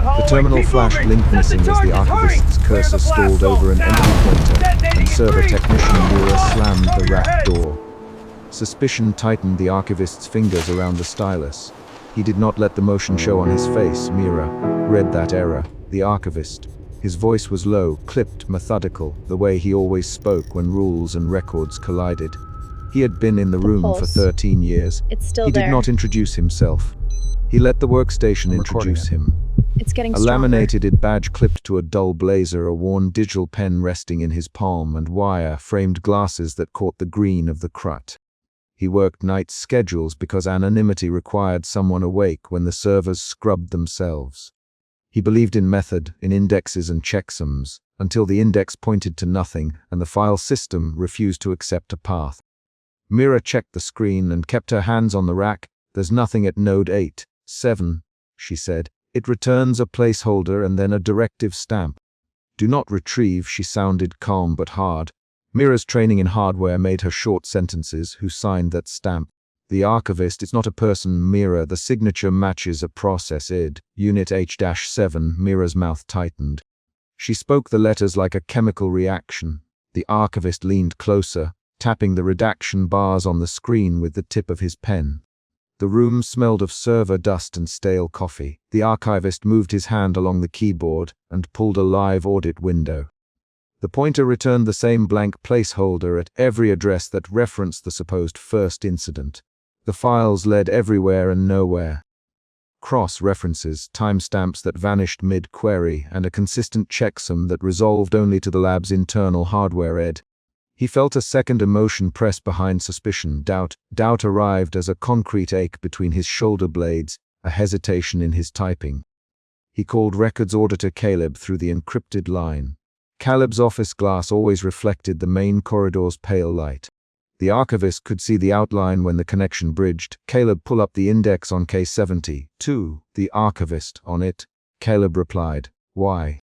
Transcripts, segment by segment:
The terminal flashed link missing as the archivist's cursor stalled over an empty pointer, and server technician Mira slammed the rack door. Suspicion tightened the archivist's fingers around the stylus. He did not let the motion show on his face. Mira read that error. The archivist. His voice was low, clipped, methodical, the way he always spoke when rules and records collided. He had been in the room for 13 years. It's still He there. did not introduce himself. He let the workstation introduce him. It's getting A stronger. laminated badge clipped to a dull blazer, a worn digital pen resting in his palm, and wire-framed glasses that caught the green of the crut. He worked night schedules because anonymity required someone awake when the servers scrubbed themselves. He believed in method, in indexes and checksums, until the index pointed to nothing and the file system refused to accept a path. Mira checked the screen and kept her hands on the rack. "There's nothing at node 8.7, she said. "It returns a placeholder and then a directive stamp." "Do not retrieve," she sounded calm but hard. Mira's training in hardware made her short sentences. "Who signed that stamp?" "The archivist. It's not a person, Mira. The signature matches a process id. Unit H-7. Mira's mouth tightened. She spoke the letters like a chemical reaction. The archivist leaned closer, tapping the redaction bars on the screen with the tip of his pen. The room smelled of server dust and stale coffee. The archivist moved his hand along the keyboard and pulled a live audit window. The pointer returned the same blank placeholder at every address that referenced the supposed first incident. The files led everywhere and nowhere. Cross-references, timestamps that vanished mid-query, and a consistent checksum that resolved only to the lab's internal hardware ed. He felt a second emotion press behind suspicion, doubt. Doubt arrived as a concrete ache between his shoulder blades, a hesitation in his typing. He called records auditor Caleb through the encrypted line. Caleb's office glass always reflected the main corridor's pale light. The archivist could see the outline when the connection bridged. "Caleb, pull up the index on K72. The archivist on it." Caleb replied, "Why?"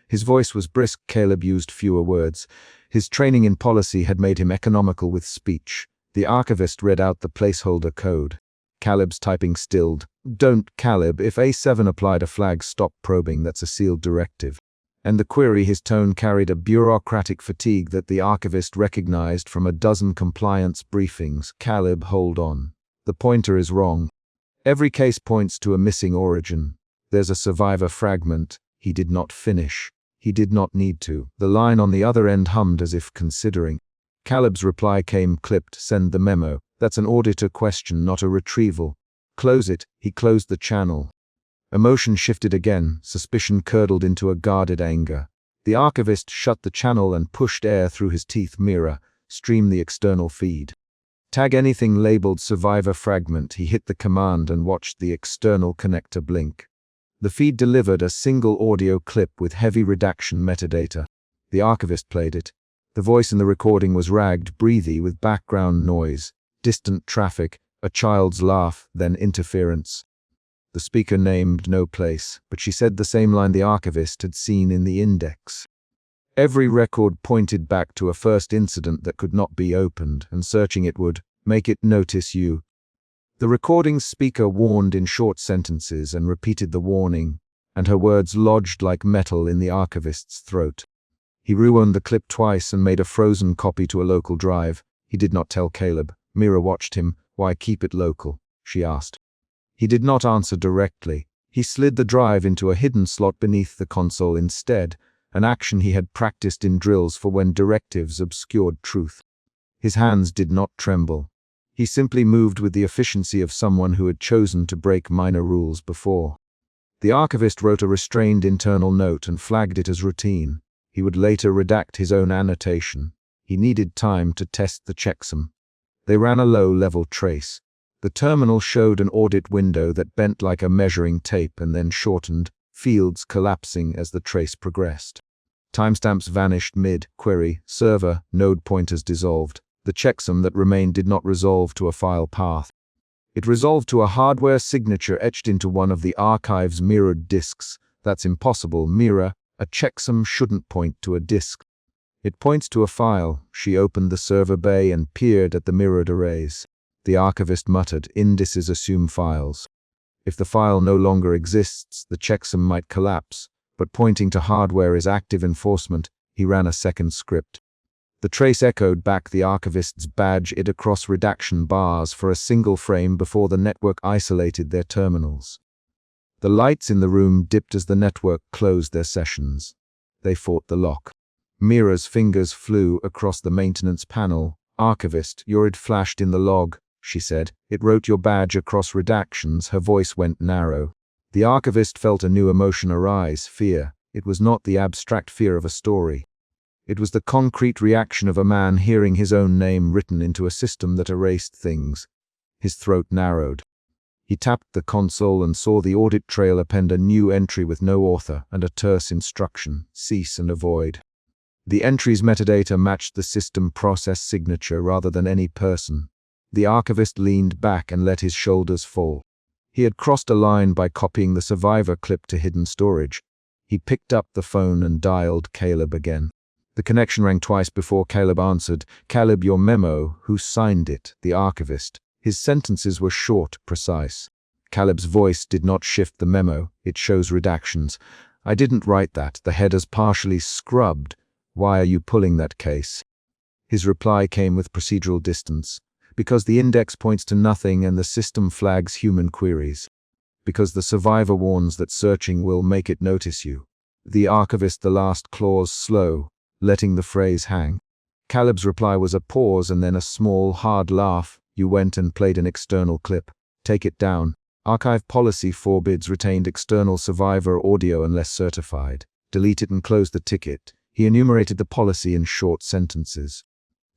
His voice was brisk. Caleb used fewer words. His training in policy had made him economical with speech. The archivist read out the placeholder code. Caleb's typing stilled. "Don't, Caleb. If A7 applied a flag, stop probing. That's a sealed directive." And the query, his tone carried a bureaucratic fatigue that the archivist recognized from a dozen compliance briefings. "Caleb, hold on. The pointer is wrong. Every case points to a missing origin. There's a survivor fragment." He did not finish. He did not need to. The line on the other end hummed as if considering. Caleb's reply came clipped. "Send the memo. That's an auditor question, not a retrieval. Close it." He closed the channel. Emotion shifted again. Suspicion curdled into a guarded anger. The archivist shut the channel and pushed air through his teeth. "Mira, stream the external feed. Tag anything labeled survivor fragment." He hit the command and watched the external connector blink. The feed delivered a single audio clip with heavy redaction metadata. The archivist played it. The voice in the recording was ragged, breathy, with background noise, distant traffic, a child's laugh, then interference. The speaker named no place, but she said the same line the archivist had seen in the index. Every record pointed back to a first incident that could not be opened, and searching it would make it notice you. The recording's speaker warned in short sentences and repeated the warning, and her words lodged like metal in the archivist's throat. He rewound the clip twice and made a frozen copy to a local drive. He did not tell Caleb. Mira watched him. "Why keep it local?" she asked. He did not answer directly. He slid the drive into a hidden slot beneath the console instead, an action he had practiced in drills for when directives obscured truth. His hands did not tremble. He simply moved with the efficiency of someone who had chosen to break minor rules before. The archivist wrote a restrained internal note and flagged it as routine. He would later redact his own annotation. He needed time to test the checksum. They ran a low-level trace. The terminal showed an audit window that bent like a measuring tape and then shortened, fields collapsing as the trace progressed. Timestamps vanished mid-query, server, node pointers dissolved. The checksum that remained did not resolve to a file path. It resolved to a hardware signature etched into one of the archive's mirrored disks. "That's impossible, Mira. A checksum shouldn't point to a disk. It points to a file." She opened the server bay and peered at the mirrored arrays. The archivist muttered, "Indices assume files." If the file no longer exists, the checksum might collapse, but pointing to hardware is active enforcement. He ran a second script. The trace echoed back the archivist's badge id across redaction bars for a single frame before the network isolated their terminals. The lights in the room dipped as the network closed their sessions. They fought the lock. Mira's fingers flew across the maintenance panel. "Archivist, your id flashed in the log," she said. "It wrote your badge across redactions." Her voice went narrow. The archivist felt a new emotion arise, fear. It was not the abstract fear of a story. It was the concrete reaction of a man hearing his own name written into a system that erased things. His throat narrowed. He tapped the console and saw the audit trail append a new entry with no author and a terse instruction: cease and avoid. The entry's metadata matched the system process signature rather than any person. The archivist leaned back and let his shoulders fall. He had crossed a line by copying the survivor clip to hidden storage. He picked up the phone and dialed Caleb again. The connection rang twice before Caleb answered. "Caleb, your memo. Who signed it?" "The archivist." His sentences were short, precise. Caleb's voice did not shift the memo. "It shows redactions. I didn't write that. The header's partially scrubbed. Why are you pulling that case?" His reply came with procedural distance. "Because the index points to nothing and the system flags human queries. Because the survivor warns that searching will make it notice you." The archivist, the last clause slow, letting the phrase hang. Caleb's reply was a pause and then a small, hard laugh. "You went and played an external clip. Take it down. Archive policy forbids retained external survivor audio unless certified. Delete it and close the ticket." He enumerated the policy in short sentences.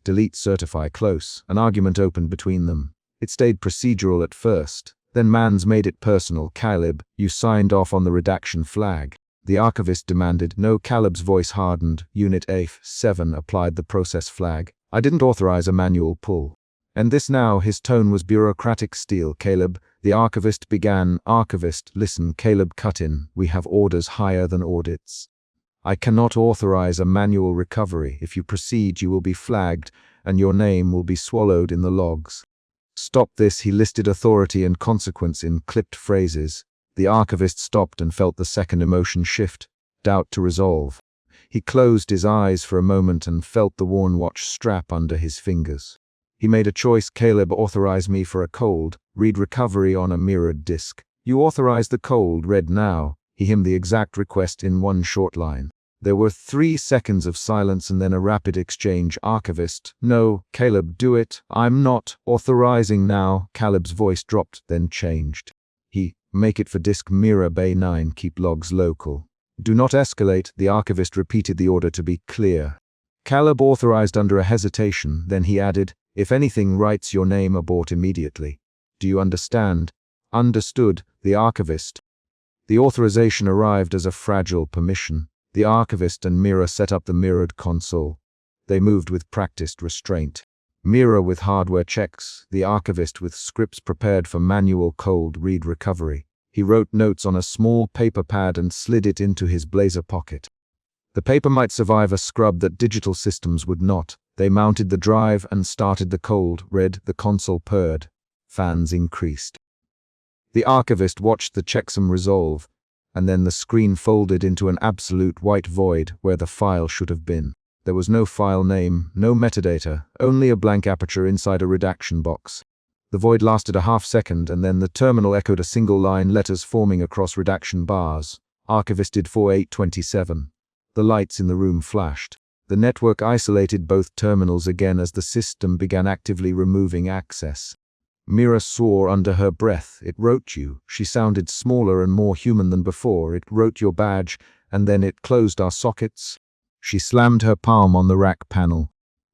Delete, certify, close. An argument opened between them. It stayed procedural at first. Then Mans made it personal. "Caleb, you signed off on the redaction flag." The archivist demanded. "No." Caleb's voice hardened. "Unit AF7 applied the process flag. I didn't authorize a manual pull." And this now, his tone was bureaucratic steel. "Caleb," the archivist began. "Archivist, listen." Caleb cut in. "We have orders higher than audits. I cannot authorize a manual recovery. If you proceed, you will be flagged, and your name will be swallowed in the logs." "Stop this." He listed authority and consequence in clipped phrases. The archivist stopped and felt the second emotion shift, doubt to resolve. He closed his eyes for a moment and felt the worn watch strap under his fingers. He made a choice. "Caleb, authorize me for a cold. Read recovery on a mirrored disk." "You authorize the cold. Read now." He himmed the exact request in one short line. There were 3 seconds of silence and then a rapid exchange. "Archivist, no." "Caleb, do it." "I'm not authorizing now." Caleb's voice dropped, then changed. "Make it for disk Mira Bay 9. Keep logs local. Do not escalate." The archivist repeated the order to be clear. Caleb authorized under a hesitation, then he added, "If anything writes your name, abort immediately. Do you understand?" "Understood." The archivist. The authorization arrived as a fragile permission. The archivist and Mira set up the mirrored console. They moved with practiced restraint. Mira with hardware checks, the archivist with scripts prepared for manual cold read recovery. He wrote notes on a small paper pad and slid it into his blazer pocket. The paper might survive a scrub that digital systems would not. They mounted the drive and started the cold. Read, the console purred. Fans increased. The archivist watched the checksum resolve, and then the screen folded into an absolute white void where the file should have been. There was no file name, no metadata, only a blank aperture inside a redaction box. The void lasted a half-second, and then the terminal echoed a single line, letters forming across redaction bars. Archivisted 4827. The lights in the room flashed. The network isolated both terminals again as the system began actively removing access. Mira swore under her breath. "It wrote you." She sounded smaller and more human than before. "It wrote your badge, and then it closed our sockets." She slammed her palm on the rack panel.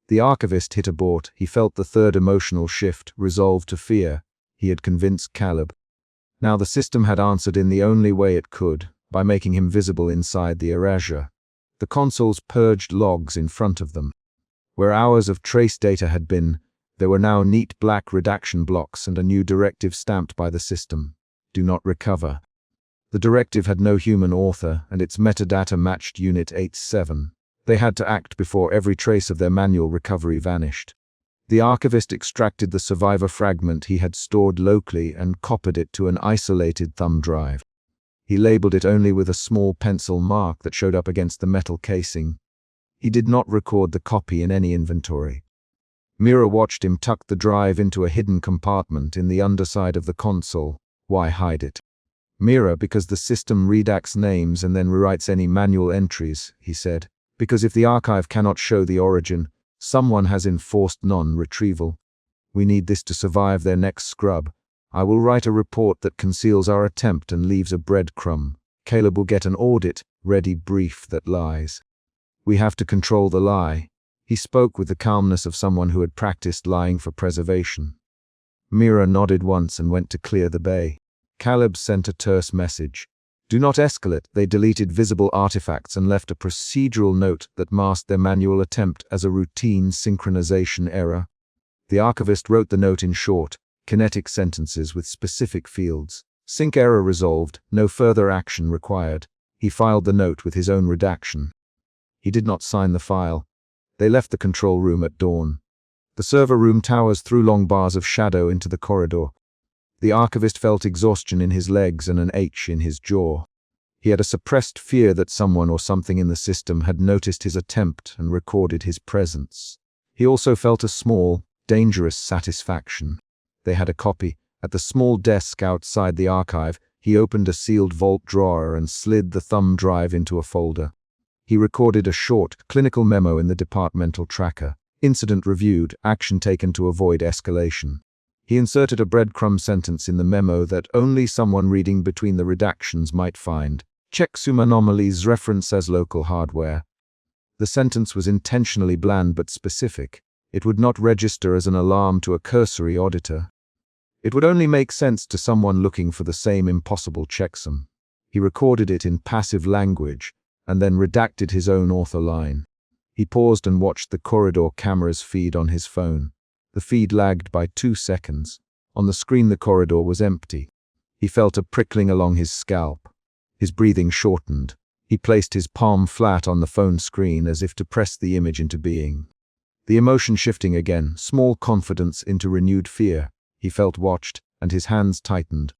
The archivist hit abort. He felt the third emotional shift, resolve to fear. He had convinced Caleb. Now the system had answered in the only way it could, by making him visible inside the erasure. The consoles purged logs in front of them. Where hours of trace data had been, there were now neat black redaction blocks and a new directive stamped by the system. Do not recover. The directive had no human author, and its metadata matched Unit 87. They had to act before every trace of their manual recovery vanished. The archivist extracted the survivor fragment he had stored locally and copied it to an isolated thumb drive. He labeled it only with a small pencil mark that showed up against the metal casing. He did not record the copy in any inventory. Mira watched him tuck the drive into a hidden compartment in the underside of the console. Why hide it? Mira, because the system redacts names and then rewrites any manual entries, he said. Because if the archive cannot show the origin, someone has enforced non-retrieval. We need this to survive their next scrub. I will write a report that conceals our attempt and leaves a breadcrumb. Caleb will get an audit-ready brief that lies. We have to control the lie. He spoke with the calmness of someone who had practiced lying for preservation. Mira nodded once and went to clear the bay. Caleb sent a terse message. Do not escalate. They deleted visible artifacts and left a procedural note that masked their manual attempt as a routine synchronization error. The archivist wrote the note in short, kinetic sentences with specific fields. Sync error resolved, no further action required. He filed the note with his own redaction. He did not sign the file. They left the control room at dawn. The server room towers threw long bars of shadow into the corridor. The archivist felt exhaustion in his legs and an ache in his jaw. He had a suppressed fear that someone or something in the system had noticed his attempt and recorded his presence. He also felt a small, dangerous satisfaction. They had a copy. At the small desk outside the archive, he opened a sealed vault drawer and slid the thumb drive into a folder. He recorded a short, clinical memo in the departmental tracker. Incident reviewed, action taken to avoid escalation. He inserted a breadcrumb sentence in the memo that only someone reading between the redactions might find. Check some anomalies reference as local hardware. The sentence was intentionally bland but specific. It would not register as an alarm to a cursory auditor. It would only make sense to someone looking for the same impossible checksum. He recorded it in passive language, and then redacted his own author line. He paused and watched the corridor camera's feed on his phone. The feed lagged by 2 seconds. On the screen the corridor was empty. He felt a prickling along his scalp. His breathing shortened. He placed his palm flat on the phone screen as if to press the image into being. The emotion shifting again, small confidence into renewed fear. He felt watched, and his hands tightened.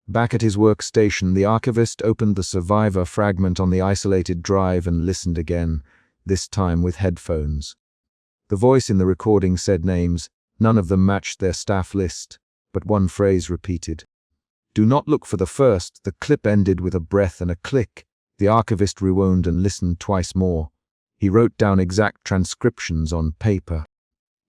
Back at his workstation, the archivist opened the survivor fragment on the isolated drive and listened again, this time with headphones. The voice in the recording said names. None of them matched their staff list, but one phrase repeated. Do not look for the first. The clip ended with a breath and a click. The archivist rewound and listened twice more. He wrote down exact transcriptions on paper.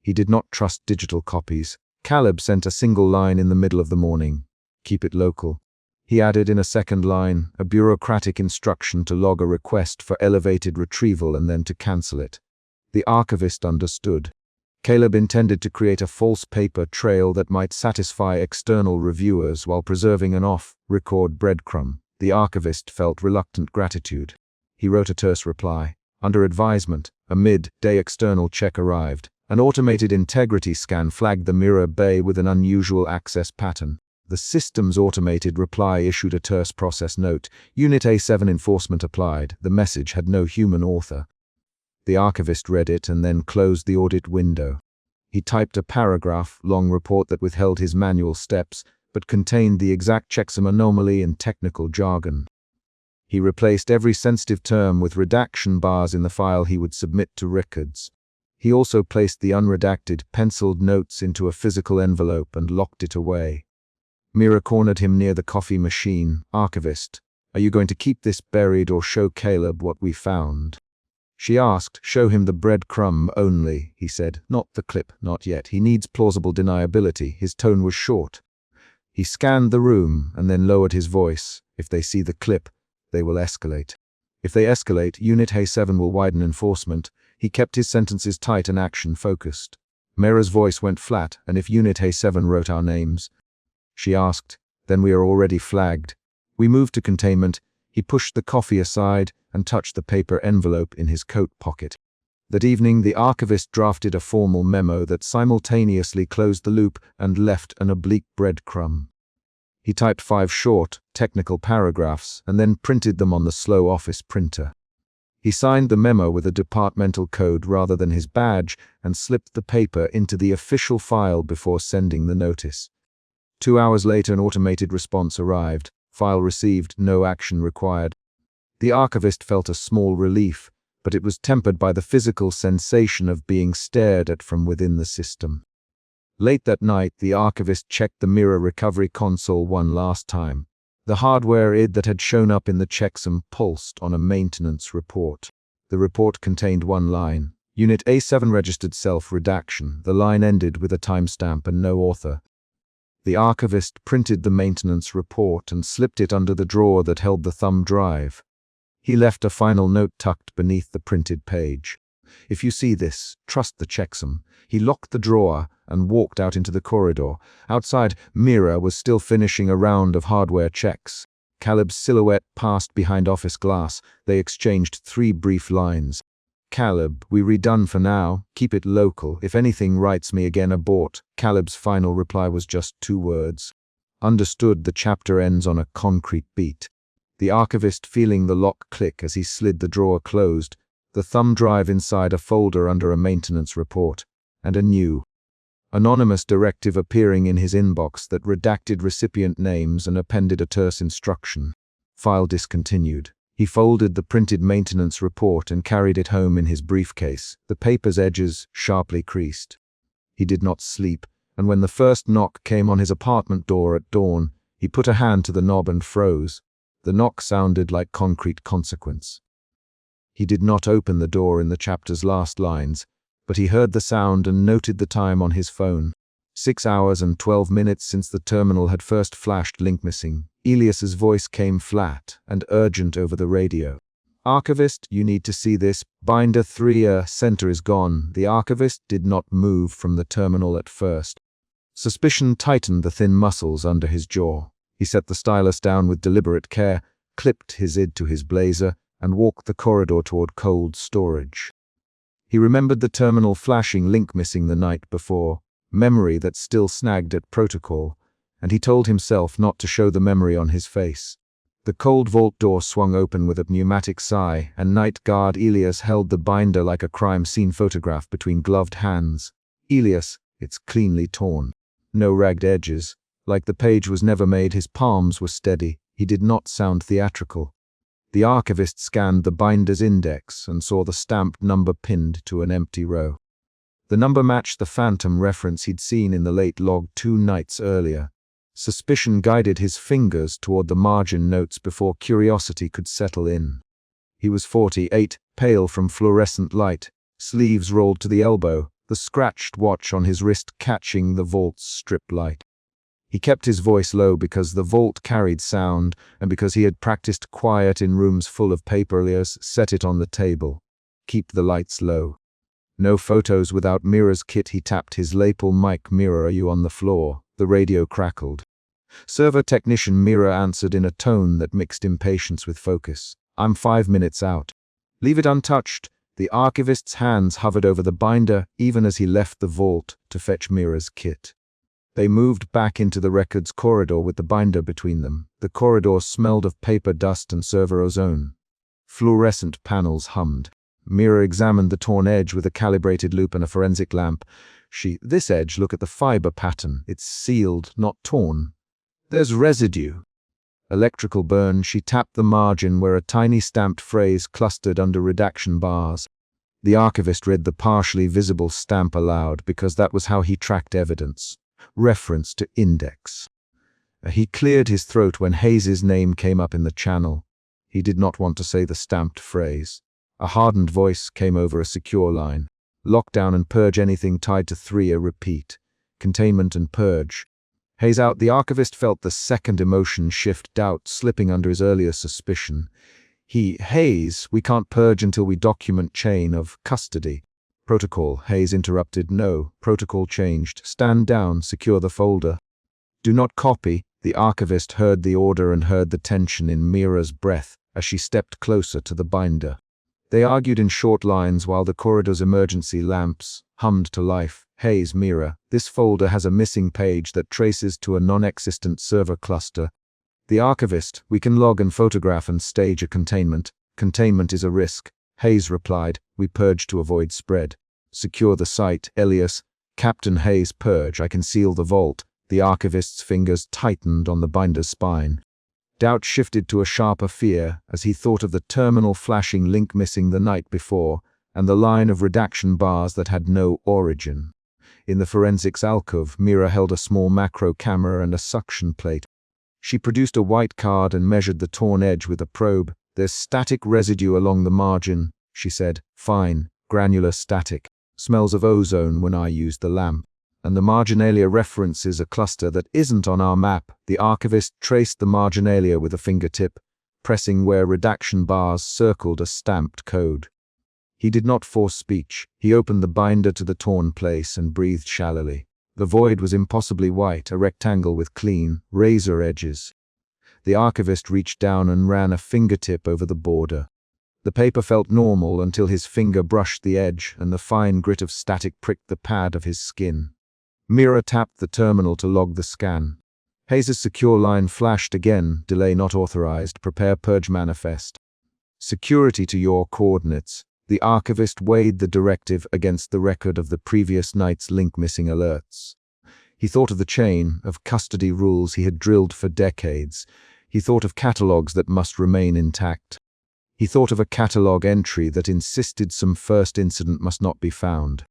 He did not trust digital copies. Caleb sent a single line in the middle of the morning. Keep it local. He added in a second line a bureaucratic instruction to log a request for elevated retrieval and then to cancel it. The archivist understood. Caleb intended to create a false paper trail that might satisfy external reviewers while preserving an off-record breadcrumb. The archivist felt reluctant gratitude. He wrote a terse reply. Under advisement, a mid-day external check arrived. An automated integrity scan flagged the mirror bay with an unusual access pattern. The system's automated reply issued a terse process note. Unit A7 enforcement applied. The message had no human author. The archivist read it and then closed the audit window. He typed a paragraph-long report that withheld his manual steps, but contained the exact checksum anomaly and technical jargon. He replaced every sensitive term with redaction bars in the file he would submit to records. He also placed the unredacted, penciled notes into a physical envelope and locked it away. Mira cornered him near the coffee machine. Archivist, are you going to keep this buried or show Caleb what we found? She asked. Show him the breadcrumb only, he said. Not the clip, not yet. He needs plausible deniability. His tone was short. He scanned the room and then lowered his voice. If they see the clip, they will escalate. If they escalate, Unit A7 will widen enforcement. He kept his sentences tight and action-focused. Mira's voice went flat. And if Unit A7 wrote our names? She asked. Then we are already flagged. We moved to containment. He pushed the coffee aside and touched the paper envelope in his coat pocket. That evening, the archivist drafted a formal memo that simultaneously closed the loop and left an oblique breadcrumb. He typed 5 short, technical paragraphs and then printed them on the slow office printer. He signed the memo with a departmental code rather than his badge and slipped the paper into the official file before sending the notice. 2 hours later, an automated response arrived. File received, no action required. The archivist felt a small relief, but it was tempered by the physical sensation of being stared at from within the system. Late that night, the archivist checked the mirror recovery console one last time. The hardware ID that had shown up in the checksum pulsed on a maintenance report. The report contained one line. Unit A7 registered self-redaction. The line ended with a timestamp and no author. The archivist printed the maintenance report and slipped it under the drawer that held the thumb drive. He left a final note tucked beneath the printed page. If you see this, trust the checksum. He locked the drawer and walked out into the corridor. Outside, Mira was still finishing a round of hardware checks. Caleb's silhouette passed behind office glass. They exchanged 3 brief lines. "Caleb, we redone for now. Keep it local. If anything writes me again, abort." Caleb's final reply was just 2 words. Understood. The chapter ends on a concrete beat. The archivist feeling the lock click as he slid the drawer closed, the thumb drive inside a folder under a maintenance report, and a new, anonymous directive appearing in his inbox that redacted recipient names and appended a terse instruction. File discontinued. He folded the printed maintenance report and carried it home in his briefcase, the paper's edges sharply creased. He did not sleep, and when the first knock came on his apartment door at dawn, he put a hand to the knob and froze. The knock sounded like concrete consequence. He did not open the door in the chapter's last lines, but he heard the sound and noted the time on his phone. 6 hours and 12 minutes since the terminal had first flashed link missing. Elias's voice came flat and urgent over the radio. "Archivist, you need to see this. Binder 3 center is gone." The archivist did not move from the terminal at first. Suspicion tightened the thin muscles under his jaw. He set the stylus down with deliberate care, clipped his ID to his blazer, and walked the corridor toward cold storage. He remembered the terminal flashing link missing the night before, memory that still snagged at protocol, and he told himself not to show the memory on his face. The cold vault door swung open with a pneumatic sigh, and night guard Elias held the binder like a crime scene photograph between gloved hands. "Elias, it's cleanly torn. No ragged edges. Like the page was never made, his palms were steady. He did not sound theatrical." The archivist scanned the binder's index and saw the stamped number pinned to an empty row. The number matched the phantom reference he'd seen in the late log 2 nights earlier. Suspicion guided his fingers toward the margin notes before curiosity could settle in. He was 48, pale from fluorescent light, sleeves rolled to the elbow, the scratched watch on his wrist catching the vault's strip light. He kept his voice low because the vault carried sound, and because he had practiced quiet in rooms full of paper. Elias set it on the table. "Keep the lights low." "No photos without Mira's kit." He tapped his lapel mic. "Mira, are you on the floor?" The radio crackled. Server technician Mira answered in a tone that mixed impatience with focus. "I'm 5 minutes out." "Leave it untouched." The archivist's hands hovered over the binder even as he left the vault to fetch Mira's kit. They moved back into the records corridor with the binder between them. The corridor smelled of paper dust and server ozone. Fluorescent panels hummed. Mira examined the torn edge with a calibrated loop and a forensic lamp. "This edge, look at the fiber pattern. It's sealed, not torn. There's residue." Electrical burn. She tapped the margin where a tiny stamped phrase clustered under redaction bars. The archivist read the partially visible stamp aloud because that was how he tracked evidence. Reference to index. He cleared his throat when Hayes's name came up in the channel. He did not want to say the stamped phrase. A hardened voice came over a secure line. "Lock down and purge anything tied to 3. Repeat. Containment and purge." Hayes out. The archivist felt the second emotion shift, doubt slipping under his earlier suspicion. Hayes, we can't purge until we document chain of custody." "Protocol," Hayes interrupted. "No, protocol changed. Stand down, secure the folder." "Do not copy." The archivist heard the order and heard the tension in Mira's breath as she stepped closer to the binder. They argued in short lines while the corridor's emergency lamps hummed to life. "Hayes, Mira, this folder has a missing page that traces to a non-existent server cluster." The archivist, "We can log and photograph and stage a containment. Containment is a risk." Hayes replied, "We purge to avoid spread." "Secure the site, Elias." "Captain Hayes, purge. I can seal the vault." The archivist's fingers tightened on the binder's spine. Doubt shifted to a sharper fear as he thought of the terminal flashing link missing the night before, and the line of redaction bars that had no origin. In the forensics alcove, Mira held a small macro camera and a suction plate. She produced a white card and measured the torn edge with a probe. "There's static residue along the margin," she said. "Fine, granular static. Smells of ozone when I used the lamp. And the marginalia references a cluster that isn't on our map." The archivist traced the marginalia with a fingertip, pressing where redaction bars circled a stamped code. He did not force speech. He opened the binder to the torn place and breathed shallowly. The void was impossibly white, a rectangle with clean, razor edges. The archivist reached down and ran a fingertip over the border. The paper felt normal until his finger brushed the edge and the fine grit of static pricked the pad of his skin. Mira tapped the terminal to log the scan. Hayes' secure line flashed again. "Delay not authorized. Prepare purge manifest." "Security to your coordinates." The archivist weighed the directive against the record of the previous night's link missing alerts. He thought of the chain of custody rules he had drilled for decades. He thought of catalogs that must remain intact. He thought of a catalog entry that insisted some first incident must not be found.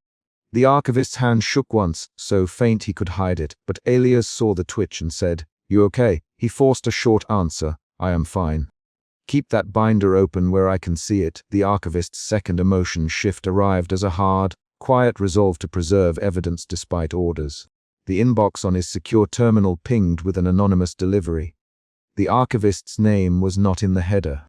The archivist's hand shook once, so faint he could hide it, but Elias saw the twitch and said, "You okay?" He forced a short answer, "I am fine." "Keep that binder open where I can see it." The archivist's second emotion shift arrived as a hard, quiet resolve to preserve evidence despite orders. The inbox on his secure terminal pinged with an anonymous delivery. The archivist's name was not in the header.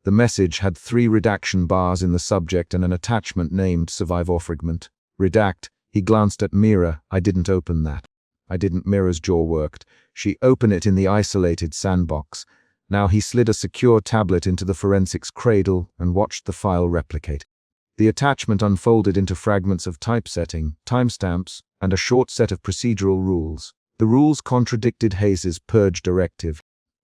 The message had 3 redaction bars in the subject and an attachment named Survivor Fragment. "Redact." He glanced at Mira. "I didn't open that." "I didn't." Mira's jaw worked. "She opened it in the isolated sandbox." Now he slid a secure tablet into the forensics cradle and watched the file replicate. The attachment unfolded into fragments of typesetting, timestamps, and a short set of procedural rules. The rules contradicted Hayes' purge directive.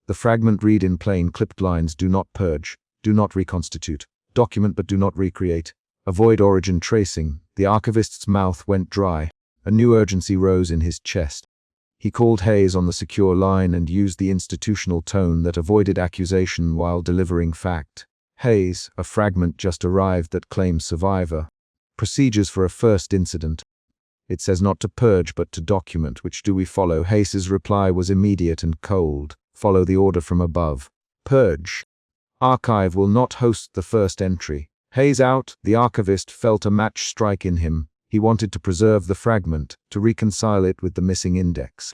The fragment read in plain clipped lines: "Do not purge. Do not reconstitute. Document but do not recreate. Avoid origin tracing." The archivist's mouth went dry. A new urgency rose in his chest. He called Hayes on the secure line and used the institutional tone that avoided accusation while delivering fact. "Hayes, a fragment just arrived that claims survivor. Procedures for a first incident. It says not to purge but to document. Which do we follow?" Hayes' reply was immediate and cold. "Follow the order from above. Purge. Archive will not host the first entry." Hayes out. The archivist felt a match strike in him. He wanted to preserve the fragment, to reconcile it with the missing index.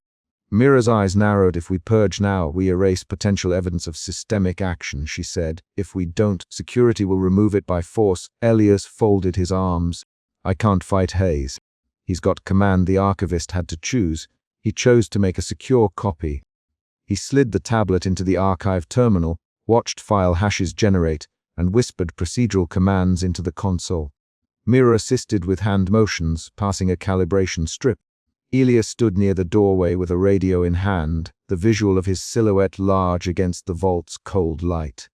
Mira's eyes narrowed. "If we purge now, we erase potential evidence of systemic action," she said. "If we don't, security will remove it by force." Elias folded his arms. "I can't fight Hayes. He's got command." The archivist had to choose. He chose to make a secure copy. He slid the tablet into the archive terminal, watched file hashes generate, and whispered procedural commands into the console. Mira assisted with hand motions, passing a calibration strip. Elias stood near the doorway with a radio in hand, the visual of his silhouette large against the vault's cold light.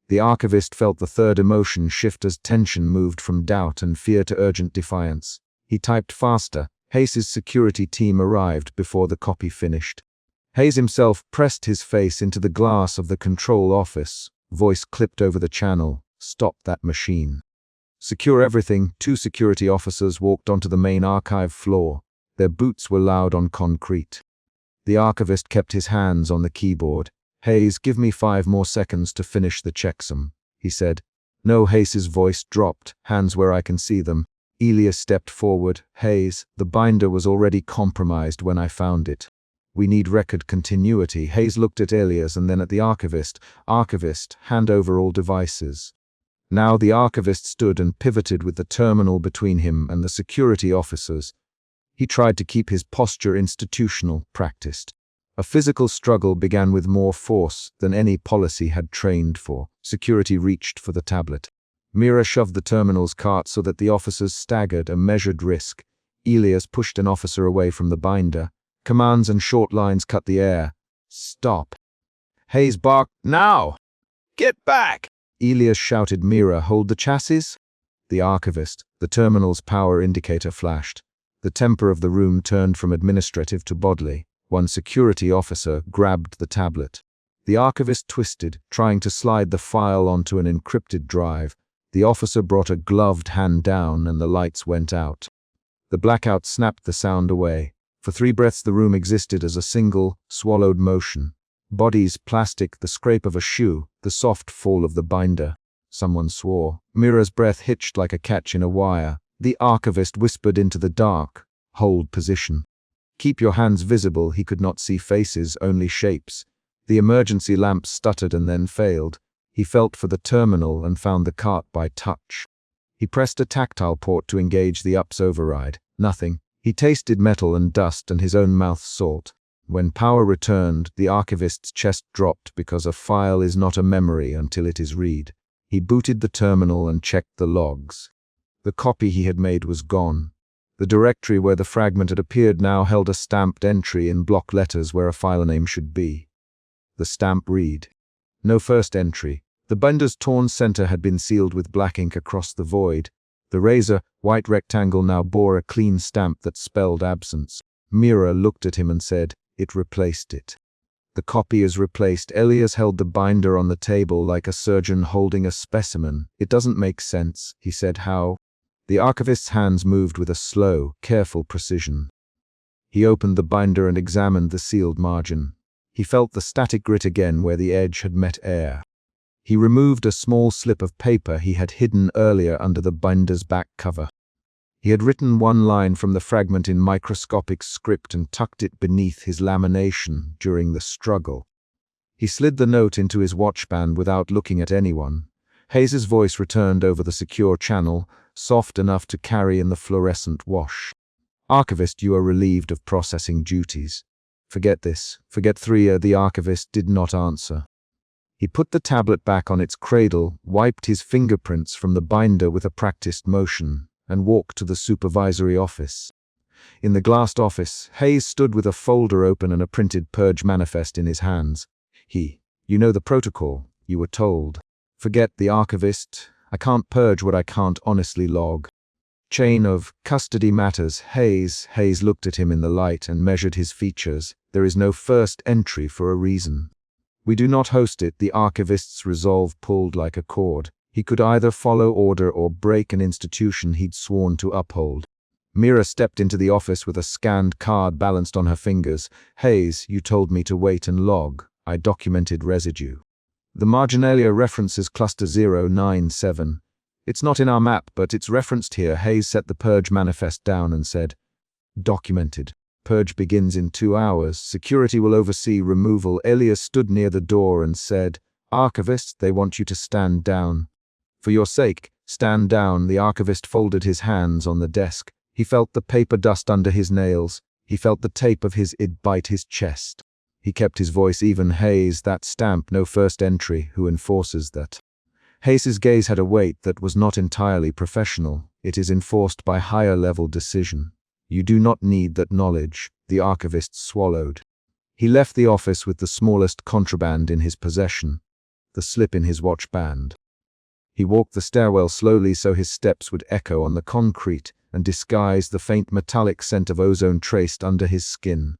The archivist felt the third emotion shift as tension moved from doubt and fear to urgent defiance. He typed faster. Hayes' security team arrived before the copy finished. Hayes himself pressed his face into the glass of the control office. Voice clipped over the channel. "Stop that machine. Secure everything." 2 security officers walked onto the main archive floor. Their boots were loud on concrete. The archivist kept his hands on the keyboard. "Hayes, give me 5 more seconds to finish the checksum," he said. "No." Hayes' voice dropped. "Hands where I can see them." Elias stepped forward. "Hayes, the binder was already compromised when I found it. We need record continuity." Hayes looked at Elias and then at the archivist. "Archivist, hand over all devices." Now the archivist stood and pivoted with the terminal between him and the security officers. He tried to keep his posture institutional, practiced. A physical struggle began with more force than any policy had trained for. Security reached for the tablet. Mira shoved the terminal's cart so that the officers staggered, a measured risk. Elias pushed an officer away from the binder. Commands and short lines cut the air. "Stop." Hayes barked, "Now! Get back!" Elias shouted, "Mira, hold the chassis!" The archivist, the terminal's power indicator flashed. The temper of the room turned from administrative to bodily. One security officer grabbed the tablet. The archivist twisted, trying to slide the file onto an encrypted drive. The officer brought a gloved hand down and the lights went out. The blackout snapped the sound away. For 3 breaths the room existed as a single, swallowed motion. Bodies, plastic, the scrape of a shoe, the soft fall of the binder. Someone swore. Mira's breath hitched like a catch in a wire. The archivist whispered into the dark, "Hold position. Keep your hands visible." He could not see faces, only shapes. The emergency lamp stuttered and then failed. He felt for the terminal and found the cart by touch. He pressed a tactile port to engage the UPS override. Nothing. He tasted metal and dust and his own mouth's salt. When power returned, the archivist's chest dropped because a file is not a memory until it is read. He booted the terminal and checked the logs. The copy he had made was gone. The directory where the fragment had appeared now held a stamped entry in block letters where a file name should be. The stamp read, "No first entry." The binder's torn center had been sealed with black ink across the void. The razor, white rectangle now bore a clean stamp that spelled absence. Mira looked at him and said, "It replaced it." "The copy is replaced." Elias held the binder on the table like a surgeon holding a specimen. "It doesn't make sense," he said. "How?" The archivist's hands moved with a slow, careful precision. He opened the binder and examined the sealed margin. He felt the static grit again where the edge had met air. He removed a small slip of paper he had hidden earlier under the binder's back cover. He had written one line from the fragment in microscopic script and tucked it beneath his lamination during the struggle. He slid the note into his watchband without looking at anyone. Hayes's voice returned over the secure channel, soft enough to carry in the fluorescent wash. "Archivist, you are relieved of processing duties. Forget this. Forget 3. The archivist did not answer. He put the tablet back on its cradle, wiped his fingerprints from the binder with a practiced motion, and walked to the supervisory office. In the glassed office, Hayes stood with a folder open and a printed purge manifest in his hands. "You know the protocol. You were told." "Forget the archivist. I can't purge what I can't honestly log." "Chain of custody matters." Hayes looked at him in the light and measured his features. "There is no first entry for a reason. We do not host it." The archivist's resolve pulled like a cord. He could either follow order or break an institution he'd sworn to uphold. Mira stepped into the office with a scanned card balanced on her fingers. "Hayes, you told me to wait and log. I documented residue. The marginalia references cluster 097. It's not in our map, but it's referenced here." Hayes set the purge manifest down and said, "Documented. Purge begins in 2 hours. Security will oversee removal." Elias stood near the door and said, "Archivist, they want you to stand down." "For your sake, stand down." The archivist folded his hands on the desk. He felt the paper dust under his nails. He felt the tape of his id bite his chest. He kept his voice even. "Hayes, that stamp, no first entry. Who enforces that?" Hayes's gaze had a weight that was not entirely professional. "It is enforced by higher-level decision. You do not need that knowledge." The archivist swallowed. He left the office with the smallest contraband in his possession, the slip in his watch band. He walked the stairwell slowly so his steps would echo on the concrete and disguise the faint metallic scent of ozone traced under his skin.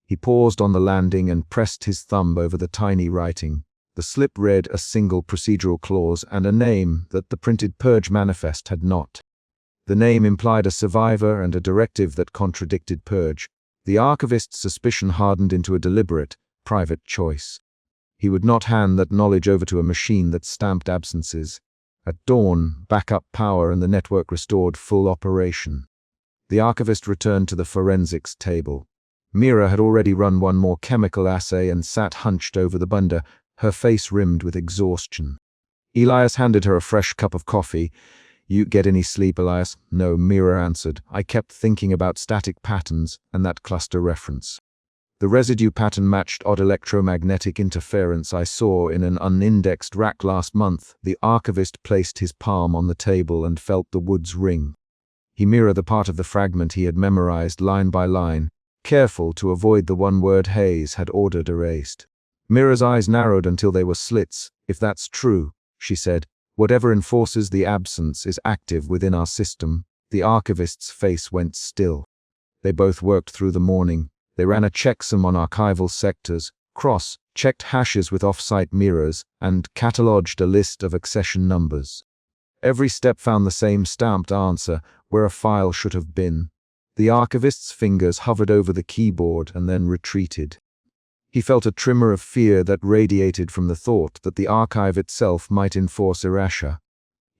He paused on the landing and pressed his thumb over the tiny writing. The slip read a single procedural clause and a name that the printed purge manifest had not. The name implied a survivor and a directive that contradicted purge. The archivist's suspicion hardened into a deliberate, private choice. He would not hand that knowledge over to a machine that stamped absences. At dawn, backup power and the network restored full operation. The archivist returned to the forensics table. Mira had already run one more chemical assay and sat hunched over the binder, her face rimmed with exhaustion. Elias handed her a fresh cup of coffee. "You get any sleep, Elias?" "No," Mira answered. "I kept thinking about static patterns and that cluster reference. The residue pattern matched odd electromagnetic interference I saw in an unindexed rack last month." The archivist placed his palm on the table and felt the woods ring. He mirrored the part of the fragment he had memorized line by line, careful to avoid the one word Hayes had ordered erased. Mira's eyes narrowed until they were slits. "If that's true, she said. Whatever enforces the absence is active within our system. The archivist's face went still. They both worked through the morning. They ran a checksum on archival sectors, cross-checked hashes with off-site mirrors, and catalogued a list of accession numbers. Every step found the same stamped answer, where a file should have been. The archivist's fingers hovered over the keyboard and then retreated. He felt a tremor of fear that radiated from the thought that the archive itself might enforce erasure.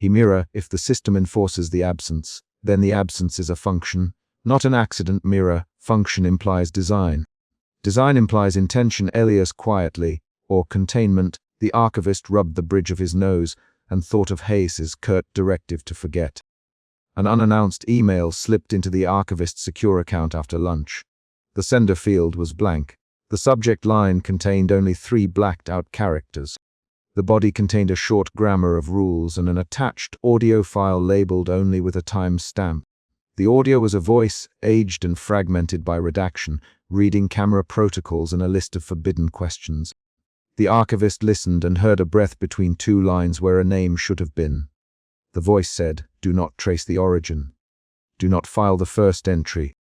Mirror, if the system enforces the absence, then the absence is a function, not an accident. Mirror, function implies design. Design implies intention. Elias quietly, or containment. The archivist rubbed the bridge of his nose and thought of Hayes's curt directive to forget. An unannounced email slipped into the archivist's secure account after lunch. The sender field was blank. The subject line contained only 3 blacked-out characters. The body contained a short grammar of rules and an attached audio file labeled only with a time stamp. The audio was a voice, aged and fragmented by redaction, reading camera protocols and a list of forbidden questions. The archivist listened and heard a breath between 2 lines where a name should have been. The voice said, "Do not trace the origin. Do not file the first entry.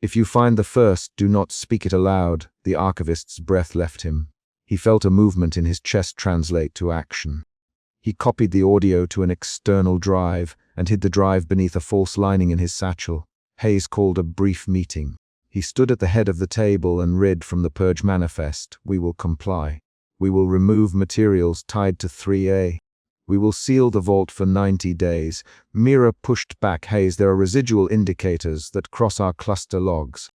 If you find the first, do not speak it aloud." The archivist's breath left him. He felt a movement in his chest translate to action. He copied the audio to an external drive and hid the drive beneath a false lining in his satchel. Hayes called a brief meeting. He stood at the head of the table and read from the Purge Manifest, "We will comply. We will remove materials tied to 3A. We will seal the vault for 90 days. Mira pushed back. "Hayes, there are residual indicators that cross our cluster logs.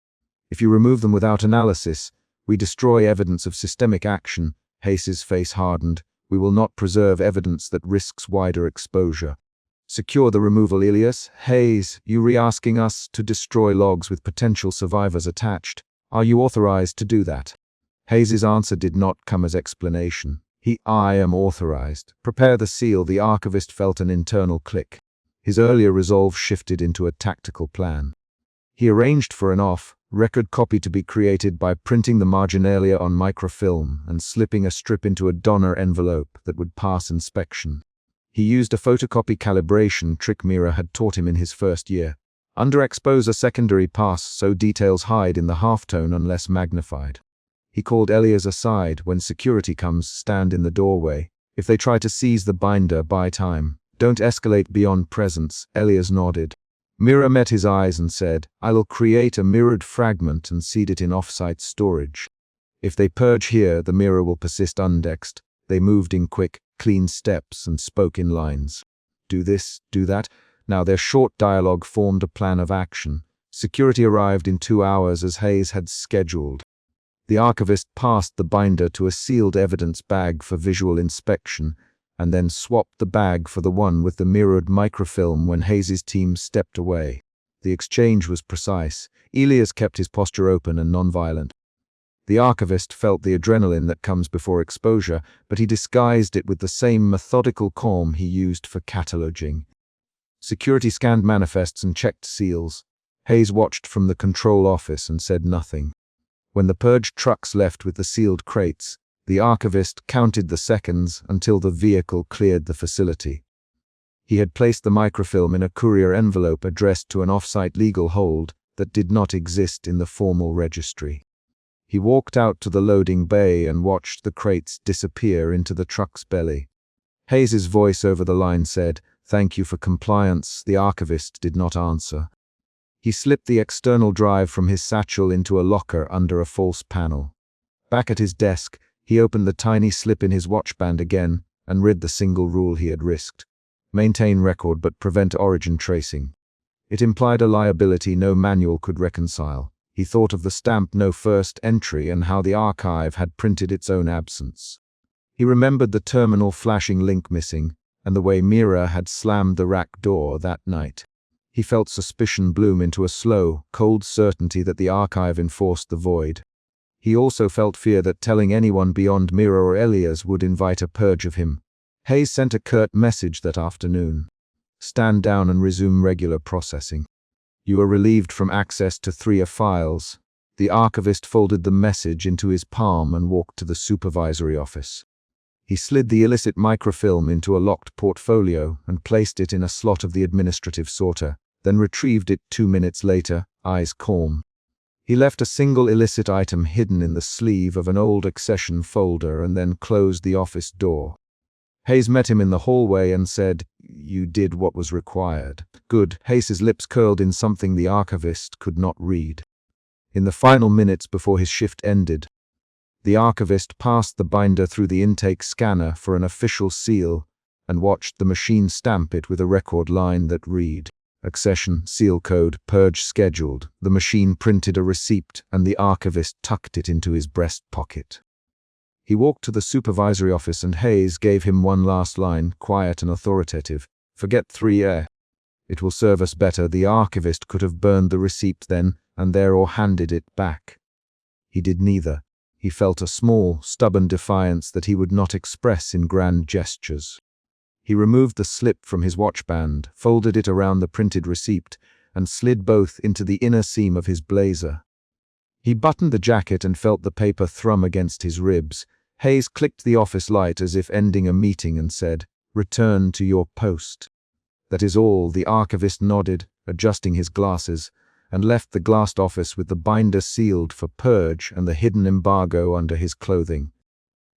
If you remove them without analysis, we destroy evidence of systemic action." Hayes's face hardened. "We will not preserve evidence that risks wider exposure. Secure the removal." Elias, "Hayes, you re-asking us to destroy logs with potential survivors attached. Are you authorized to do that?" Hayes's answer did not come as explanation. "I am authorized. Prepare the seal." The archivist felt an internal click. His earlier resolve shifted into a tactical plan. He arranged for an off-record copy to be created by printing the marginalia on microfilm and slipping a strip into a donor envelope that would pass inspection. He used a photocopy calibration trick Mira had taught him in his first year. Underexpose a secondary pass so details hide in the halftone unless magnified. He called Elias aside. "When security comes, stand in the doorway. If they try to seize the binder, buy time. Don't escalate beyond presence." Elias nodded. Mira met his eyes and said, "I will create a mirrored fragment and seed it in off-site storage. If they purge here, the mirror will persist undexed." They moved in quick, clean steps and spoke in lines. "Do this, do that." Now their short dialogue formed a plan of action. Security arrived in 2 hours as Hayes had scheduled. The archivist passed the binder to a sealed evidence bag for visual inspection, and then swapped the bag for the one with the mirrored microfilm when Hayes's team stepped away. The exchange was precise. Elias kept his posture open and nonviolent. The archivist felt the adrenaline that comes before exposure, but he disguised it with the same methodical calm he used for cataloging. Security scanned manifests and checked seals. Hayes watched from the control office and said nothing. When the purged trucks left with the sealed crates, the archivist counted the seconds until the vehicle cleared the facility. He had placed the microfilm in a courier envelope addressed to an off-site legal hold that did not exist in the formal registry. He walked out to the loading bay and watched the crates disappear into the truck's belly. Hayes's voice over the line said, "Thank you for compliance." The archivist did not answer. He slipped the external drive from his satchel into a locker under a false panel. Back at his desk, he opened the tiny slip in his watchband again and read the single rule he had risked. Maintain record but prevent origin tracing. It implied a liability no manual could reconcile. He thought of the stamp "No First Entry" and how the archive had printed its own absence. He remembered the terminal flashing link missing and the way Mira had slammed the rack door that night. He felt suspicion bloom into a slow, cold certainty that the archive enforced the void. He also felt fear that telling anyone beyond Mira or Elias would invite a purge of him. Hayes sent a curt message that afternoon. "Stand down and resume regular processing. You are relieved from access to 3A files." The archivist folded the message into his palm and walked to the supervisory office. He slid the illicit microfilm into a locked portfolio and placed it in a slot of the administrative sorter, then retrieved it 2 minutes later, eyes calm. He left a single illicit item hidden in the sleeve of an old accession folder and then closed the office door. Hayes met him in the hallway and said, "You did what was required." Good. Hayes's lips curled in something the archivist could not read. In the final minutes before his shift ended, the archivist passed the binder through the intake scanner for an official seal and watched the machine stamp it with a record line that read, "Accession, seal code, purge scheduled." The machine printed a receipt and the archivist tucked it into his breast pocket. He walked to the supervisory office and Hayes gave him one last line, quiet and authoritative. "Forget 3A. It will serve us better." The archivist could have burned the receipt then and there or handed it back. He did neither. He felt a small, stubborn defiance that he would not express in grand gestures. He removed the slip from his watchband, folded it around the printed receipt, and slid both into the inner seam of his blazer. He buttoned the jacket and felt the paper thrum against his ribs. Hayes clicked the office light as if ending a meeting and said, "Return to your post." "That is all." The archivist nodded, adjusting his glasses, and left the glassed office with the binder sealed for purge and the hidden embargo under his clothing.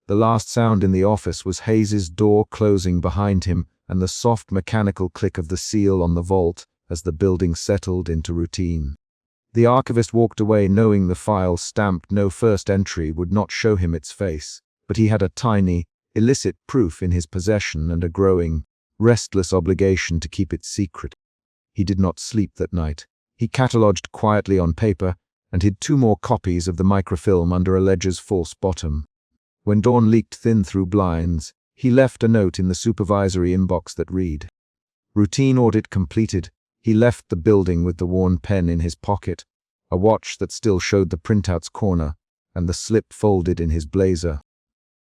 The last sound in the office was Hayes's door closing behind him and the soft mechanical click of the seal on the vault as the building settled into routine. The archivist walked away knowing the file stamped "No First Entry" would not show him its face, but he had a tiny, illicit proof in his possession and a growing, restless obligation to keep it secret. He did not sleep that night. He catalogued quietly on paper and hid 2 more copies of the microfilm under a ledger's false bottom. When dawn leaked thin through blinds, he left a note in the supervisory inbox that read, "Routine audit completed." He left the building with the worn pen in his pocket, a watch that still showed the printout's corner, and the slip folded in his blazer.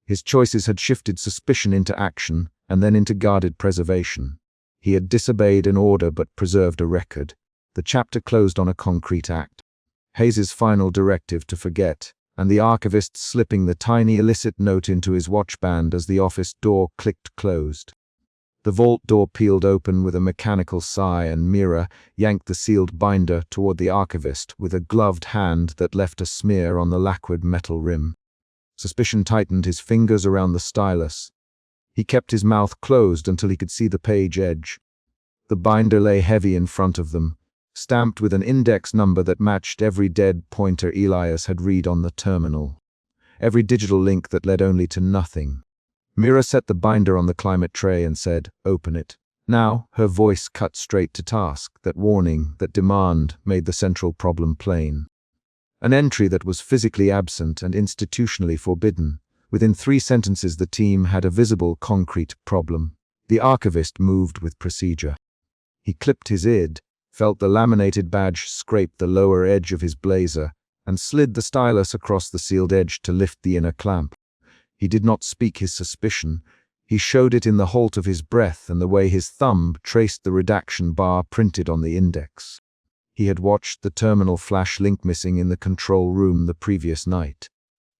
His choices had shifted suspicion into action and then into guarded preservation. He had disobeyed an order but preserved a record. The chapter closed on a concrete act. Hayes's final directive to forget, and the archivist slipping the tiny illicit note into his watchband as the office door clicked closed. The vault door peeled open with a mechanical sigh and Mira yanked the sealed binder toward the archivist with a gloved hand that left a smear on the lacquered metal rim. Suspicion tightened his fingers around the stylus. He kept his mouth closed until he could see the page edge. The binder lay heavy in front of them, stamped with an index number that matched every dead pointer Elias had read on the terminal. Every digital link that led only to nothing. Mira set the binder on the climate tray and said, "Open it." Now, her voice cut straight to task. That warning, that demand, made the central problem plain. An entry that was physically absent and institutionally forbidden. Within 3 sentences the team had a visible, concrete problem. The archivist moved with procedure. He clipped his id, felt the laminated badge scrape the lower edge of his blazer, and slid the stylus across the sealed edge to lift the inner clamp. He did not speak his suspicion. He showed it in the halt of his breath and the way his thumb traced the redaction bar printed on the index. He had watched the terminal flash link missing in the control room the previous night.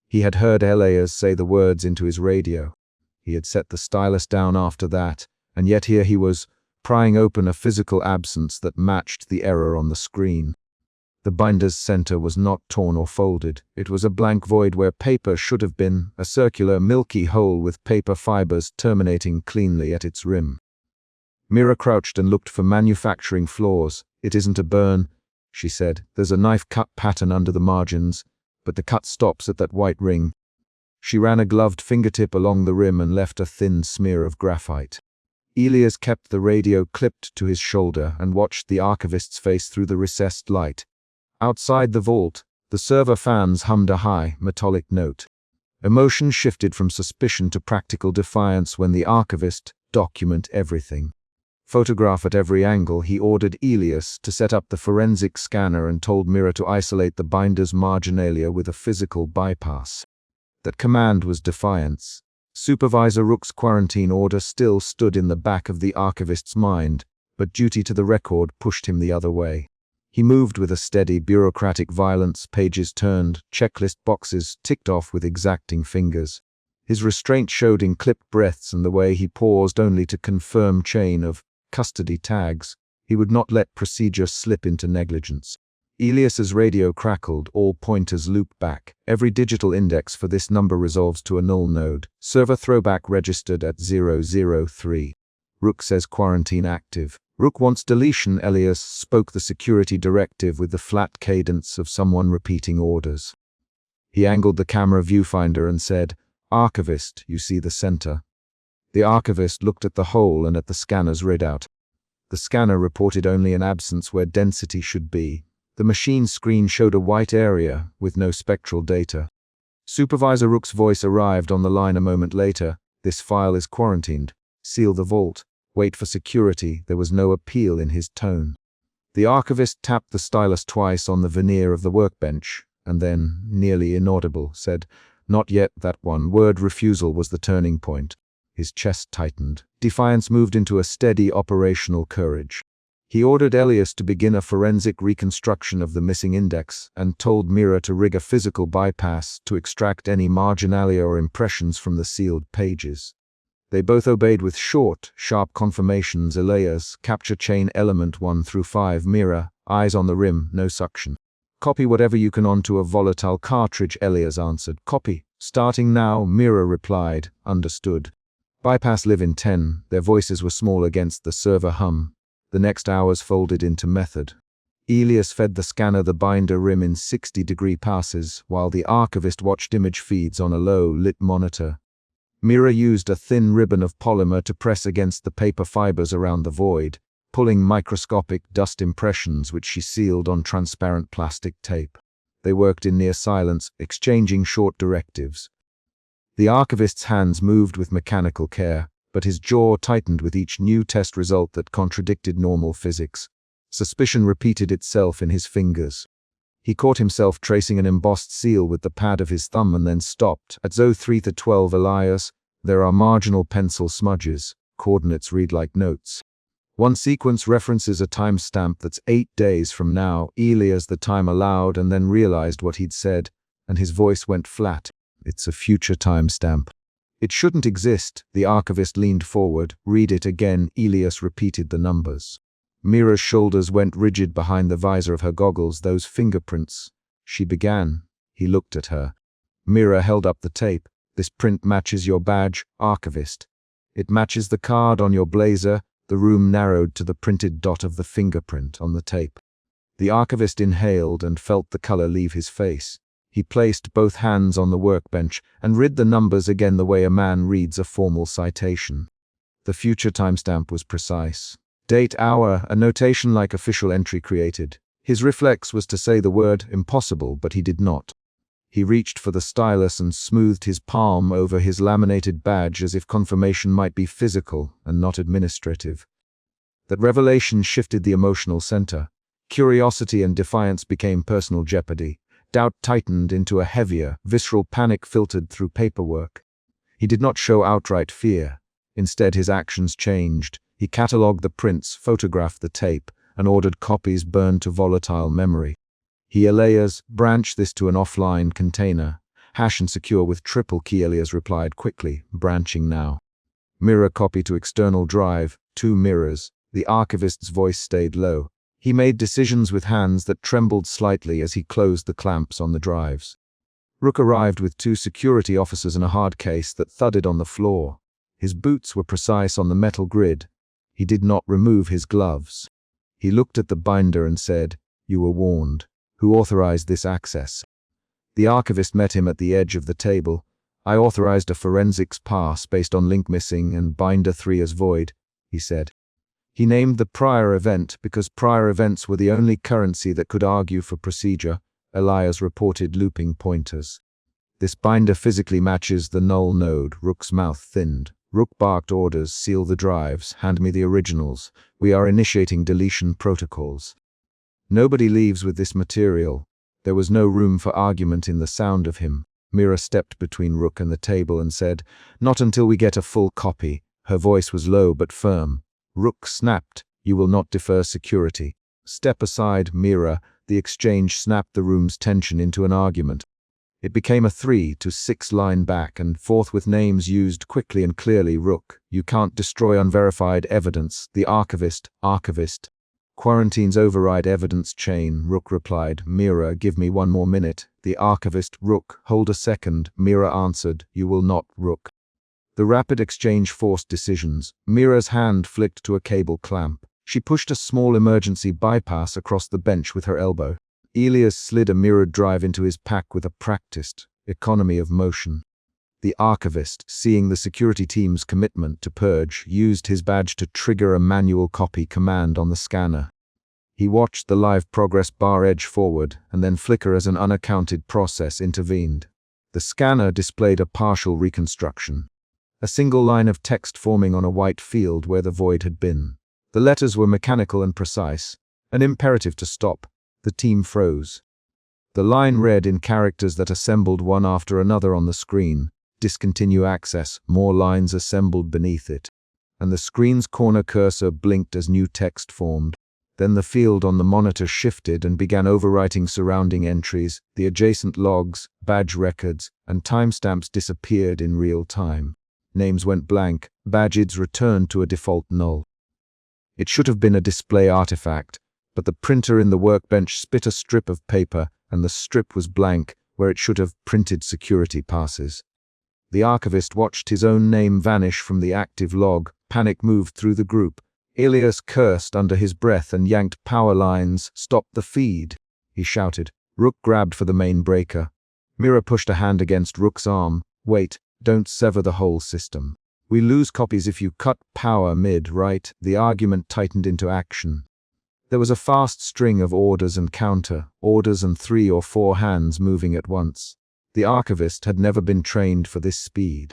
He had heard Elias say the words into his radio. He had set the stylus down after that, and yet here he was, prying open a physical absence that matched the error on the screen. The binder's center was not torn or folded. It was a blank void where paper should have been, a circular, milky hole with paper fibers terminating cleanly at its rim. Mira crouched and looked for manufacturing flaws. "It isn't a burn," she said. "There's a knife cut pattern under the margins, but the cut stops at that white ring." She ran a gloved fingertip along the rim and left a thin smear of graphite. Elias kept the radio clipped to his shoulder and watched the archivist's face through the recessed light. Outside the vault, the server fans hummed a high, metallic note. Emotion shifted from suspicion to practical defiance when the archivist document everything. Photograph at every angle. He ordered Elias to set up the forensic scanner and told Mira to isolate the binder's marginalia with a physical bypass. That command was defiance. Supervisor Rook's quarantine order still stood in the back of the archivist's mind, but duty to the record pushed him the other way. He moved with a steady, bureaucratic violence, pages turned, checklist boxes ticked off with exacting fingers. His restraint showed in clipped breaths and the way he paused only to confirm chain of custody tags. He would not let procedure slip into negligence. Elias's radio crackled, all pointers looped back. Every digital index for this number resolves to a null node. Server throwback registered at 003. Rook says quarantine active. Rook wants deletion. Elias spoke the security directive with the flat cadence of someone repeating orders. He angled the camera viewfinder and said, "Archivist, you see the center." The archivist looked at the hole and at the scanner's readout. The scanner reported only an absence where density should be. The machine screen showed a white area with no spectral data. Supervisor Rook's voice arrived on the line a moment later. "This file is quarantined. Seal the vault. Wait for security." There was no appeal in his tone. The archivist tapped the stylus twice on the veneer of the workbench, and then, nearly inaudible, said, "Not yet." That one word, refusal, was the turning point. His chest tightened. Defiance moved into a steady operational courage. He ordered Elias to begin a forensic reconstruction of the missing index and told Mira to rig a physical bypass to extract any marginalia or impressions from the sealed pages. They both obeyed with short, sharp confirmations. Elias, capture chain element 1 through 5. Mira, eyes on the rim, no suction. "Copy whatever you can onto a volatile cartridge," Elias answered. "Copy. Starting now." Mira replied, "Understood." Bypass live in 10. Their voices were small against the server hum. The next hours folded into method. Elias fed the scanner the binder rim in 60-degree passes, while the archivist watched image feeds on a low-lit monitor. Mira used a thin ribbon of polymer to press against the paper fibers around the void, pulling microscopic dust impressions which she sealed on transparent plastic tape. They worked in near silence, exchanging short directives. The archivist's hands moved with mechanical care, but his jaw tightened with each new test result that contradicted normal physics. Suspicion repeated itself in his fingers. He caught himself tracing an embossed seal with the pad of his thumb and then stopped. At 03:12 Elias, there are marginal pencil smudges. Coordinates read like notes. One sequence references a timestamp that's 8 days from now. Elias the time allowed and then realized what he'd said, and his voice went flat. "It's a future timestamp." "It shouldn't exist." The archivist leaned forward. "Read it again." Elias repeated the numbers. Mira's shoulders went rigid behind the visor of her goggles. "Those fingerprints." She began. He looked at her. Mira held up the tape. "This print matches your badge, archivist. It matches the card on your blazer." The room narrowed to the printed dot of the fingerprint on the tape. The archivist inhaled and felt the color leave his face. He placed both hands on the workbench and read the numbers again the way a man reads a formal citation. The future timestamp was precise. Date, hour, a notation like official entry created. His reflex was to say the word impossible, but he did not. He reached for the stylus and smoothed his palm over his laminated badge as if confirmation might be physical and not administrative. That revelation shifted the emotional center. Curiosity and defiance became personal jeopardy. Doubt tightened into a heavier, visceral panic filtered through paperwork. He did not show outright fear. Instead, his actions changed. He catalogued the prints, photographed the tape, and ordered copies burned to volatile memory. He Elias branched this to an offline container. "Hash and secure with triple key," Elias replied quickly, branching now. "Mirror copy to external drive, 2 mirrors." The archivist's voice stayed low. He made decisions with hands that trembled slightly as he closed the clamps on the drives. Rook arrived with 2 security officers and a hard case that thudded on the floor. His boots were precise on the metal grid. He did not remove his gloves. He looked at the binder and said, "You were warned. Who authorized this access?" The archivist met him at the edge of the table. "I authorized a forensics pass based on link missing and binder 3 as void," he said. He named the prior event because prior events were the only currency that could argue for procedure. Elias reported looping pointers. "This binder physically matches the null node." Rook's mouth thinned. Rook barked orders. "Seal the drives. Hand me the originals. We are initiating deletion protocols." "Nobody leaves with this material." There was no room for argument in the sound of him. Mira stepped between Rook and the table and said, "Not until we get a full copy." Her voice was low but firm. Rook snapped, "You will not defer security." "Step aside, Mira." The exchange snapped the room's tension into an argument. It became a 3 to 6 line back and forth with names used quickly and clearly. Rook, you can't destroy unverified evidence. The archivist. Quarantines override evidence chain. Rook replied, Mira, give me 1 more minute. The archivist. Rook, hold a second. Mira answered, you will not, Rook. The rapid exchange forced decisions. Mira's hand flicked to a cable clamp. She pushed a small emergency bypass across the bench with her elbow. Elias slid a mirrored drive into his pack with a practiced economy of motion. The archivist, seeing the security team's commitment to purge, used his badge to trigger a manual copy command on the scanner. He watched the live progress bar edge forward and then flicker as an unaccounted process intervened. The scanner displayed a partial reconstruction. A single line of text forming on a white field where the void had been. The letters were mechanical and precise, an imperative to stop. The team froze. The line read in characters that assembled one after another on the screen, discontinue access, more lines assembled beneath it. And the screen's corner cursor blinked as new text formed. Then the field on the monitor shifted and began overwriting surrounding entries. The adjacent logs, badge records, and timestamps disappeared in real time. Names went blank, badges returned to a default null. It should have been a display artifact, but the printer in the workbench spit a strip of paper, and the strip was blank where it should have printed security passes. The archivist watched his own name vanish from the active log. Panic moved through the group. Elias cursed under his breath and yanked power lines. Stop the feed, he shouted. Rook grabbed for the main breaker. Mira pushed a hand against Rook's arm. Wait, don't sever the whole system. We lose copies if you cut power mid, right? The argument tightened into action. There was a fast string of orders and counter, orders and 3 or 4 hands moving at once. The archivist had never been trained for this speed.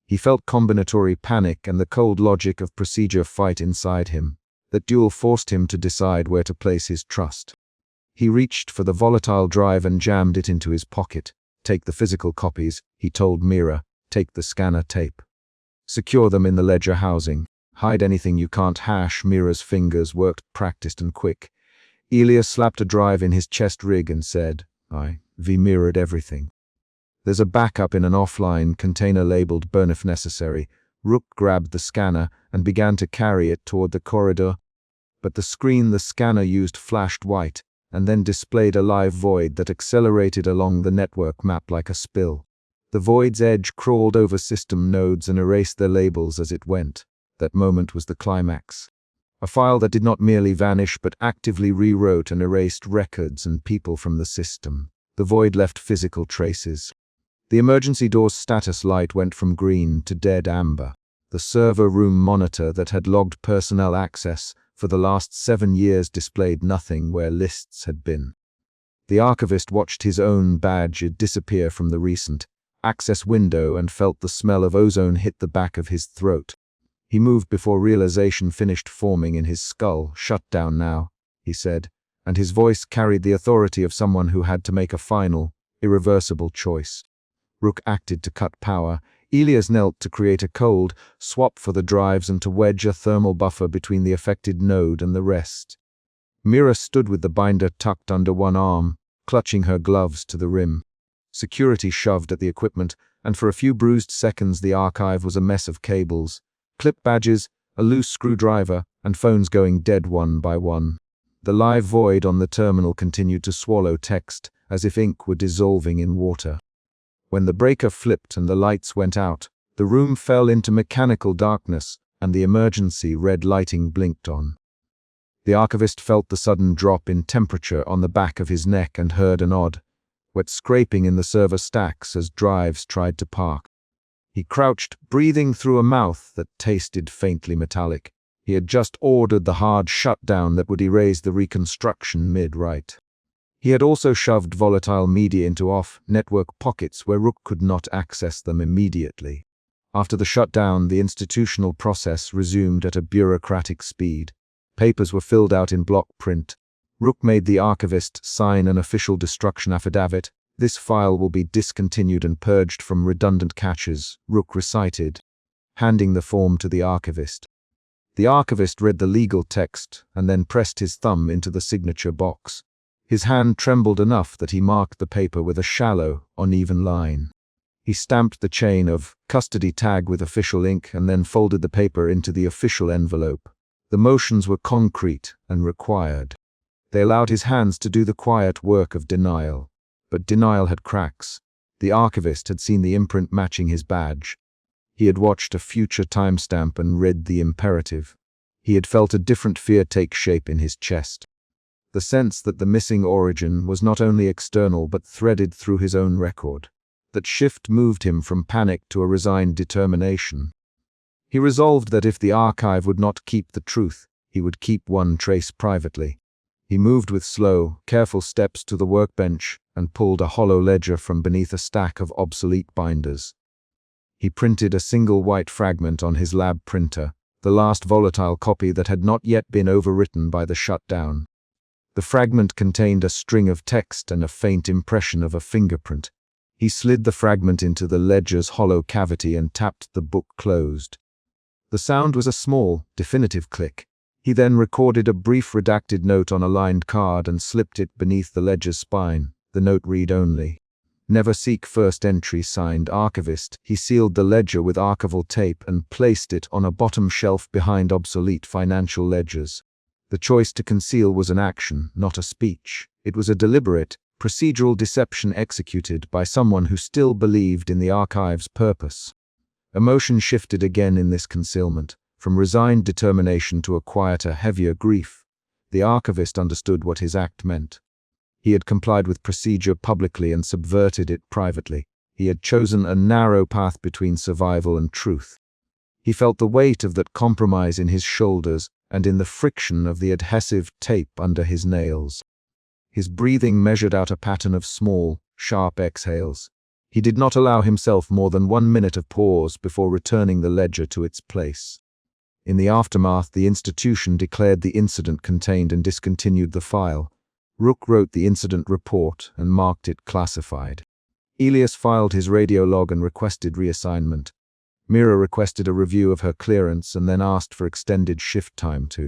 He felt combinatory panic and the cold logic of procedure fight inside him. That duel forced him to decide where to place his trust. He reached for the volatile drive and jammed it into his pocket. Take the physical copies, he told Mira. Take the scanner tape. Secure them in the ledger housing. Hide anything you can't hash. Mira's fingers worked practiced and quick. Elias slapped a drive in his chest rig and said, We mirrored everything. There's a backup in an offline container labeled burn if necessary. Rook grabbed the scanner and began to carry it toward the corridor. But the screen the scanner used flashed white and then displayed a live void that accelerated along the network map like a spill. The void's edge crawled over system nodes and erased their labels as it went. That moment was the climax. A file that did not merely vanish but actively rewrote and erased records and people from the system. The void left physical traces. The emergency door's status light went from green to dead amber. The server room monitor that had logged personnel access for the last 7 years displayed nothing where lists had been. The archivist watched his own badge disappear from the recent access window and felt the smell of ozone hit the back of his throat. He moved before realization finished forming in his skull. Shut down now, he said, and his voice carried the authority of someone who had to make a final, irreversible choice. Rook acted to cut power. Elias knelt to create a cold swap for the drives and to wedge a thermal buffer between the affected node and the rest. Mira stood with the binder tucked under one arm, clutching her gloves to the rim. Security shoved at the equipment, and for a few bruised seconds the archive was a mess of cables, clip badges, a loose screwdriver, and phones going dead one by one. The live void on the terminal continued to swallow text, as if ink were dissolving in water. When the breaker flipped and the lights went out, the room fell into mechanical darkness, and the emergency red lighting blinked on. The archivist felt the sudden drop in temperature on the back of his neck and heard an odd, wet scraping in the server stacks as drives tried to park. He crouched, breathing through a mouth that tasted faintly metallic. He had just ordered the hard shutdown that would erase the reconstruction mid-right. He had also shoved volatile media into off-network pockets where Rook could not access them immediately. After the shutdown, the institutional process resumed at a bureaucratic speed. Papers were filled out in block print. Rook made the archivist sign an official destruction affidavit. This file will be discontinued and purged from redundant caches, Rook recited, handing the form to the archivist. The archivist read the legal text and then pressed his thumb into the signature box. His hand trembled enough that he marked the paper with a shallow, uneven line. He stamped the chain of custody tag with official ink and then folded the paper into the official envelope. The motions were concrete and required. They allowed his hands to do the quiet work of denial. But denial had cracks. The archivist had seen the imprint matching his badge. He had watched a future timestamp and read the imperative. He had felt a different fear take shape in his chest. The sense that the missing origin was not only external but threaded through his own record. That shift moved him from panic to a resigned determination. He resolved that if the archive would not keep the truth, he would keep one trace privately. He moved with slow, careful steps to the workbench and pulled a hollow ledger from beneath a stack of obsolete binders. He printed a single white fragment on his lab printer, the last volatile copy that had not yet been overwritten by the shutdown. The fragment contained a string of text and a faint impression of a fingerprint. He slid the fragment into the ledger's hollow cavity and tapped the book closed. The sound was a small, definitive click. He then recorded a brief redacted note on a lined card and slipped it beneath the ledger's spine. The note read only, "Never seek first entry, signed archivist." He sealed the ledger with archival tape and placed it on a bottom shelf behind obsolete financial ledgers. The choice to conceal was an action, not a speech. It was a deliberate, procedural deception executed by someone who still believed in the archive's purpose. Emotion shifted again in this concealment, from resigned determination to a quieter, heavier grief. The archivist understood what his act meant. He had complied with procedure publicly and subverted it privately. He had chosen a narrow path between survival and truth. He felt the weight of that compromise in his shoulders and in the friction of the adhesive tape under his nails. His breathing measured out a pattern of small, sharp exhales. He did not allow himself more than 1 minute of pause before returning the ledger to its place. In the aftermath, the institution declared the incident contained and discontinued the file. Rook wrote the incident report and marked it classified. Elias filed his radio log and requested reassignment. Mira requested a review of her clearance and then asked for extended shift time too.